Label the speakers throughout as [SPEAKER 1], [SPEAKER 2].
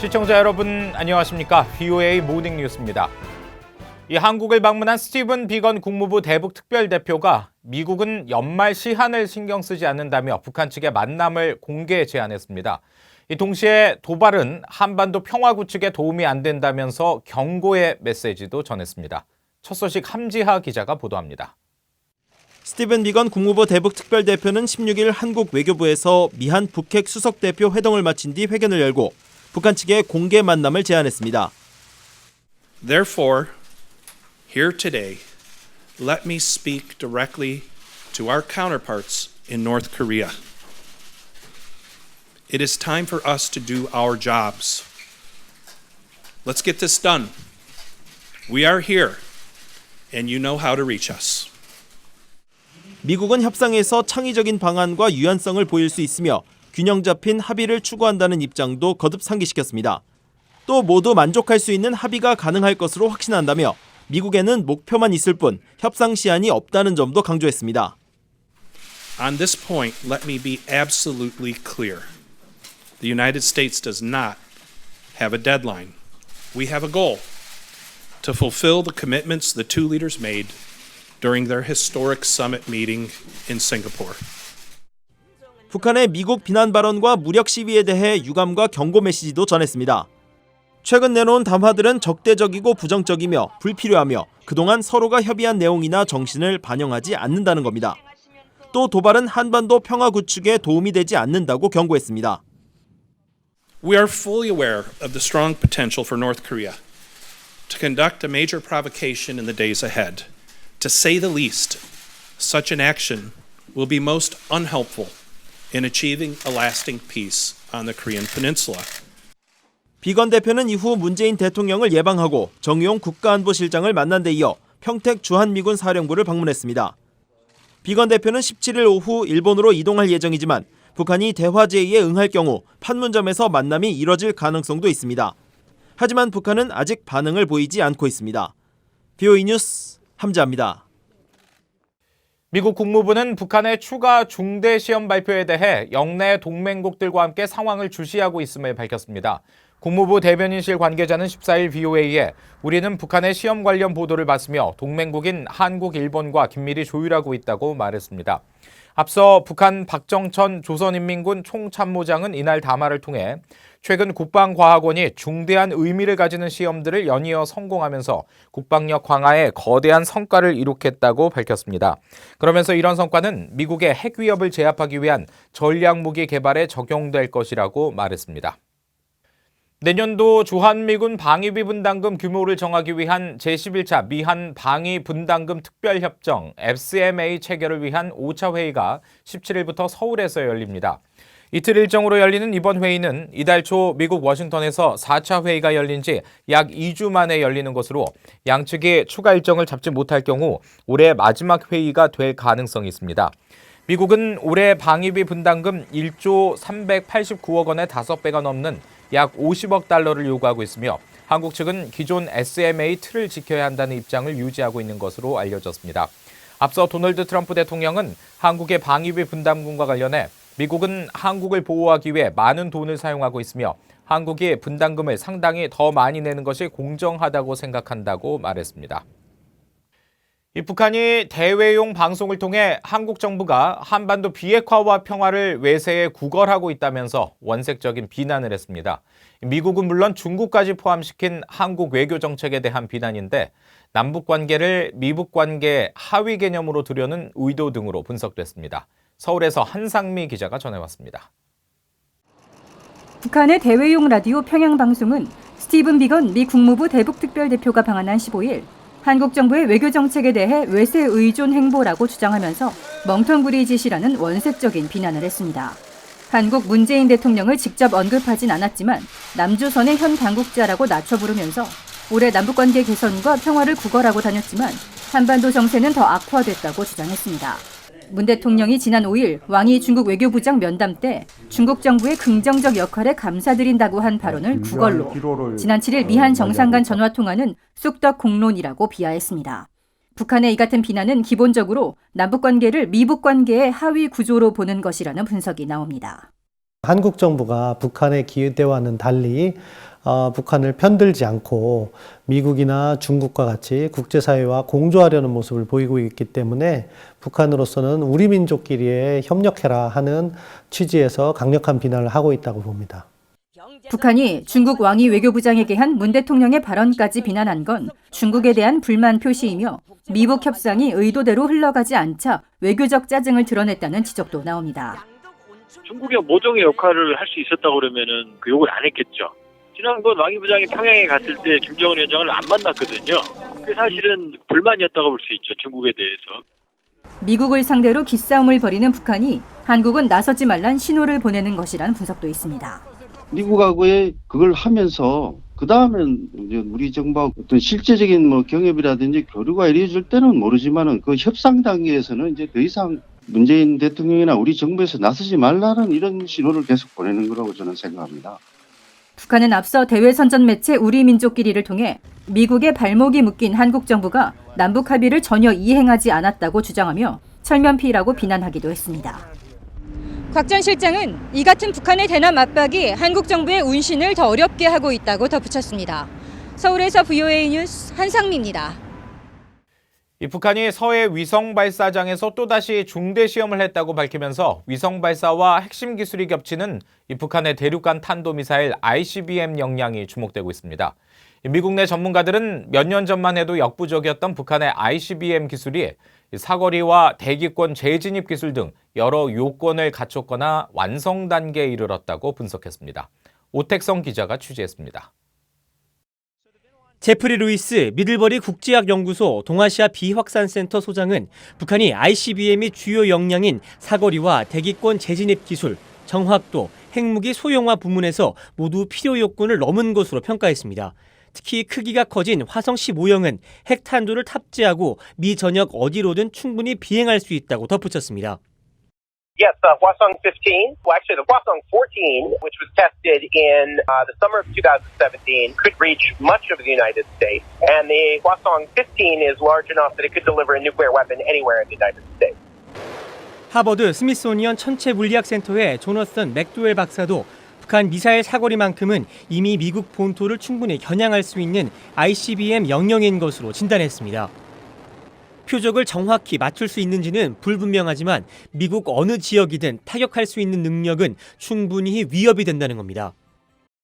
[SPEAKER 1] 시청자 여러분 안녕하십니까? VOA 모닝 뉴스입니다. 이 한국을 방문한 스티븐 비건 국무부 대북 특별대표가 미국은 연말 시한을 신경 쓰지 않는다며 북한 측의 만남을 공개 제안했습니다. 동시에 도발은 한반도 평화 구축에 도움이 안 된다면서 경고의 메시지도 전했습니다. 첫 소식 함지하 기자가 보도합니다.
[SPEAKER 2] 스티븐 비건 국무부 대북 특별대표는 16일 한국 외교부에서 미한 북핵 수석대표 회동을 마친 뒤 회견을 열고 북한 측에 공개 만남을 제안했습니다.
[SPEAKER 3] Therefore, here today, let me speak directly to our counterparts in North Korea. It is time for us to do our jobs. Let's get this done. We are here, and you know how to reach us.
[SPEAKER 2] 미국은 협상에서 창의적인 방안과 유연성을 보일 수 있으며 균형 잡힌 합의를 추구한다는 입장도 거듭 상기시켰습니다. 또 모두 만족할 수 있는 합의가 가능할 것으로 확신한다며 미국에는 목표만 있을 뿐 협상 시한이 없다는 점도 강조했습니다.
[SPEAKER 3] On this point, let me be absolutely clear. The United States does not have a deadline. We have a goal to fulfill the commitments the two leaders made during their historic summit meeting in Singapore.
[SPEAKER 2] 북한의 미국 비난 발언과 무력 시위에 대해 유감과 경고 메시지도 전했습니다. 최근 내놓은 담화들은 적대적이고 부정적이며 불필요하며 그동안 서로가 협의한 내용이나 정신을 반영하지 않는다는 겁니다. 또 도발은 한반도 평화 구축에 도움이 되지 않는다고 경고했습니다.
[SPEAKER 3] We are fully aware of the strong potential for North Korea to conduct a major provocation in the days ahead. To say the least, such an action will be most unhelpful in achieving a lasting peace on the Korean Peninsula.
[SPEAKER 2] 비건 대표는 이후 문재인 대통령을 예방하고 정의용 국가안보실장을 만난 데 이어 평택 주한미군 사령부를 방문했습니다. 비건 대표는 17일 오후 일본으로 이동할 예정이지만 북한이 대화 제의에 응할 경우 판문점에서 만남이 이뤄질 가능성도 있습니다. 하지만 북한은 아직 반응을 보이지 않고 있습니다. VOA 뉴스 함지하입니다.
[SPEAKER 1] 미국 국무부는 북한의 추가 중대 시험 발표에 대해 영내 동맹국들과 함께 상황을 주시하고 있음을 밝혔습니다. 국무부 대변인실 관계자는 14일 VOA에 우리는 북한의 시험 관련 보도를 봤으며 동맹국인 한국, 일본과 긴밀히 조율하고 있다고 말했습니다. 앞서 북한 박정천 조선인민군 총참모장은 이날 담화를 통해 최근 국방과학원이 중대한 의미를 가지는 시험들을 연이어 성공하면서 국방력 강화에 거대한 성과를 이룩했다고 밝혔습니다. 그러면서 이런 성과는 미국의 핵 위협을 제압하기 위한 전략무기 개발에 적용될 것이라고 말했습니다. 내년도 주한미군 방위비 분담금 규모를 정하기 위한 제11차 미한 방위 분담금 특별협정 FCMA 체결을 위한 5차 회의가 17일부터 서울에서 열립니다. 이틀 일정으로 열리는 이번 회의는 이달 초 미국 워싱턴에서 4차 회의가 열린 지 약 2주 만에 열리는 것으로 양측이 추가 일정을 잡지 못할 경우 올해 마지막 회의가 될 가능성이 있습니다. 미국은 올해 방위비 분담금 1조 389억 원의 5배가 넘는 약 50억 달러를 요구하고 있으며 한국 측은 기존 SMA 틀을 지켜야 한다는 입장을 유지하고 있는 것으로 알려졌습니다. 앞서 도널드 트럼프 대통령은 한국의 방위비 분담금과 관련해 미국은 한국을 보호하기 위해 많은 돈을 사용하고 있으며 한국이 분담금을 상당히 더 많이 내는 것이 공정하다고 생각한다고 말했습니다. 이 북한이 대외용 방송을 통해 한국 정부가 한반도 비핵화와 평화를 외세에 구걸하고 있다면서 원색적인 비난을 했습니다. 미국은 물론 중국까지 포함시킨 한국 외교 정책에 대한 비난인데 남북 관계를 미북 관계 하위 개념으로 두려는 의도 등으로 분석됐습니다. 서울에서 한상미 기자가 전해왔습니다.
[SPEAKER 4] 북한의 대외용 라디오 평양방송은 스티븐 비건 미 국무부 대북특별대표가 방한한 15일 한국 정부의 외교 정책에 대해 외세 의존 행보라고 주장하면서 멍텅구리 짓이라는 원색적인 비난을 했습니다. 한국 문재인 대통령을 직접 언급하진 않았지만 남조선의 현 당국자라고 낮춰 부르면서 올해 남북관계 개선과 평화를 구걸하고 다녔지만 한반도 정세는 더 악화됐다고 주장했습니다. 문 대통령이 지난 5일 왕이 중국 외교부장 면담 때 중국 정부의 긍정적 역할에 감사드린다고 한 발언을 구걸로, 지난 7일 미한 정상 간 전화통화는 쑥덕 공론이라고 비하했습니다. 북한의 이 같은 비난은 기본적으로 남북관계를 미북관계의 하위 구조로 보는 것이라는 분석이 나옵니다.
[SPEAKER 5] 한국 정부가 북한의 기대와는 달리 북한을 편들지 않고 미국이나 중국과 같이 국제사회와 공조하려는 모습을 보이고 있기 때문에 북한으로서는 우리 민족끼리에 협력해라 하는 취지에서 강력한 비난을 하고 있다고 봅니다.
[SPEAKER 4] 북한이 중국 왕이 외교부장에게 한 문 대통령의 발언까지 비난한 건 중국에 대한 불만 표시이며 미북 협상이 의도대로 흘러가지 않자 외교적 짜증을 드러냈다는 지적도 나옵니다.
[SPEAKER 6] 중국의 모종의 역할을 할 수 있었다고 그러면은 그 욕을 안 했겠죠. 지난번 왕이 부장이 평양에 갔을 때 김정은 위원장을 안 만났거든요. 그게 사실은 불만이었다고 볼 수 있죠. 중국에 대해서.
[SPEAKER 4] 미국을 상대로 기싸움을 벌이는 북한이 한국은 나서지 말란 신호를 보내는 것이라는 분석도 있습니다.
[SPEAKER 7] 미국하고의 그걸 하면서 그 다음엔 이제 우리 정부하고 어떤 실제적인 경협이라든지 교류가 이루어질 때는 모르지만은 그 협상 단계에서는 이제 더 이상 문재인 대통령이나 우리 정부에서 나서지 말라는 이런 신호를 계속 보내는 거라고 저는 생각합니다.
[SPEAKER 4] 북한은 앞서 대외선전 매체 우리 민족끼리를 통해 미국의 발목이 묶인 한국 정부가 남북 합의를 전혀 이행하지 않았다고 주장하며 철면피라고 비난하기도 했습니다. 곽 전 실장은 이 같은 북한의 대남 압박이 한국 정부의 운신을 더 어렵게 하고 있다고 덧붙였습니다. 서울에서 VOA 뉴스 한상미입니다.
[SPEAKER 1] 이 북한이 서해 위성 발사장에서 또다시 중대 시험을 했다고 밝히면서 위성 발사와 핵심 기술이 겹치는 이 북한의 대륙간 탄도미사일 ICBM 역량이 주목되고 있습니다. 미국 내 전문가들은 몇 년 전만 해도 역부족이었던 북한의 ICBM 기술이 사거리와 대기권 재진입 기술 등 여러 요건을 갖췄거나 완성 단계에 이르렀다고 분석했습니다. 오택성 기자가 취재했습니다.
[SPEAKER 2] 제프리 루이스 미들버리 국제학연구소 동아시아 비확산센터 소장은 북한이 ICBM이 주요 역량인 사거리와 대기권 재진입 기술, 정확도, 핵무기 소형화 부문에서 모두 필요 요건을 넘은 것으로 평가했습니다. 특히 크기가 커진 화성 15형은 핵탄두를 탑재하고 미 전역 어디로든 충분히 비행할 수 있다고 덧붙였습니다.
[SPEAKER 8] Yes, the Hwasong 15, well actually the Hwasong 14, which was tested in the summer of 2017, could reach much of the United States. And the Hwasong 15 is large enough that it could deliver a nuclear weapon anywhere in the United States.
[SPEAKER 2] 하버드 스미소니언 천체물리학센터의 조너선 맥도웰 박사도 북한 미사일 사거리만큼은 이미 미국 본토를 충분히 겨냥할 수 있는 ICBM 영역인 것으로 진단했습니다. 표적을 정확히 맞출 수 있는지는 불분명하지만 미국 어느 지역이든 타격할 수 있는 능력은 충분히 위협이 된다는 겁니다.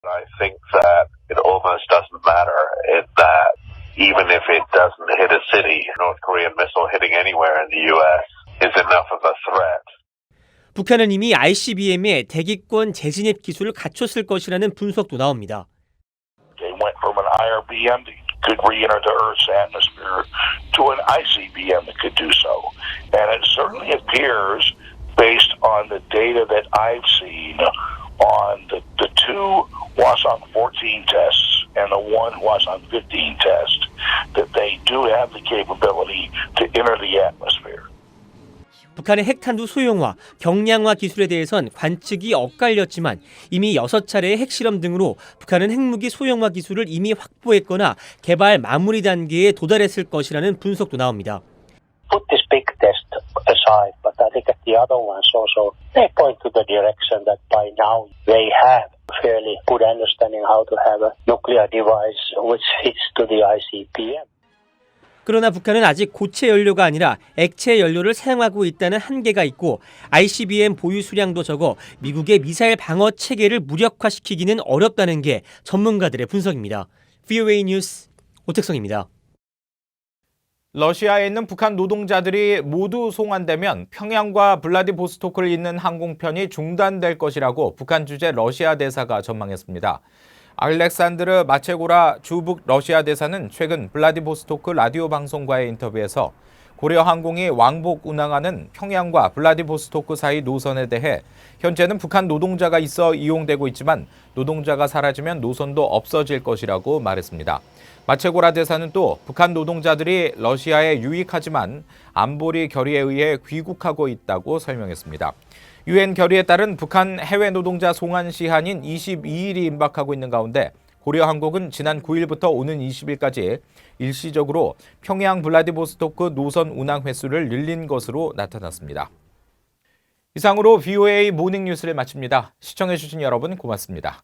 [SPEAKER 9] I think that it almost doesn't matter in that even if it doesn't hit a city, North Korean missile hitting anywhere in the US is enough of a threat.
[SPEAKER 2] 북한은 이미 ICBM의 대기권 재진입 기술을 갖췄을 것이라는 분석도 나옵니다.
[SPEAKER 9] They went from an IRBM that could re-enter the Earth's atmosphere to an ICBM that could do so. And it certainly appears, based on the data that I've seen on the two Hwasong 14 tests and the one Hwasong 15 test, that they do have the capability to enter the atmosphere.
[SPEAKER 2] 북한의 핵탄두 소형화, 경량화 기술에 대해선 관측이 엇갈렸지만 이미 6차례의 핵실험 등으로 북한은 핵무기 소형화 기술을 이미 확보했거나 개발 마무리 단계에 도달했을 것이라는 분석도 나옵니다.
[SPEAKER 10] Put this big test aside, but I think at the other ones also, they point to the direction that by now they have fairly good understanding how to have a nuclear device which fits to the ICBM.
[SPEAKER 2] 그러나 북한은 아직 고체 연료가 아니라 액체 연료를 사용하고 있다는 한계가 있고 ICBM 보유 수량도 적어 미국의 미사일 방어 체계를 무력화시키기는 어렵다는 게 전문가들의 분석입니다. VOA 뉴스 오택성입니다.
[SPEAKER 1] 러시아에 있는 북한 노동자들이 모두 송환되면 평양과 블라디보스토크를 잇는 항공편이 중단될 것이라고 북한 주재 러시아 대사가 전망했습니다. 알렉산드르 마체고라 주북 러시아 대사는 최근 블라디보스토크 라디오 방송과의 인터뷰에서 고려항공이 왕복 운항하는 평양과 블라디보스토크 사이 노선에 대해 현재는 북한 노동자가 있어 이용되고 있지만 노동자가 사라지면 노선도 없어질 것이라고 말했습니다. 마체고라 대사는 또 북한 노동자들이 러시아에 유익하지만 안보리 결의에 의해 귀국하고 있다고 설명했습니다. 유엔 결의에 따른 북한 해외 노동자 송환 시한인 22일이 임박하고 있는 가운데 고려항공은 지난 9일부터 오는 20일까지 일시적으로 평양 블라디보스토크 노선 운항 횟수를 늘린 것으로 나타났습니다. 이상으로 VOA 모닝 뉴스를 마칩니다. 시청해주신 여러분 고맙습니다.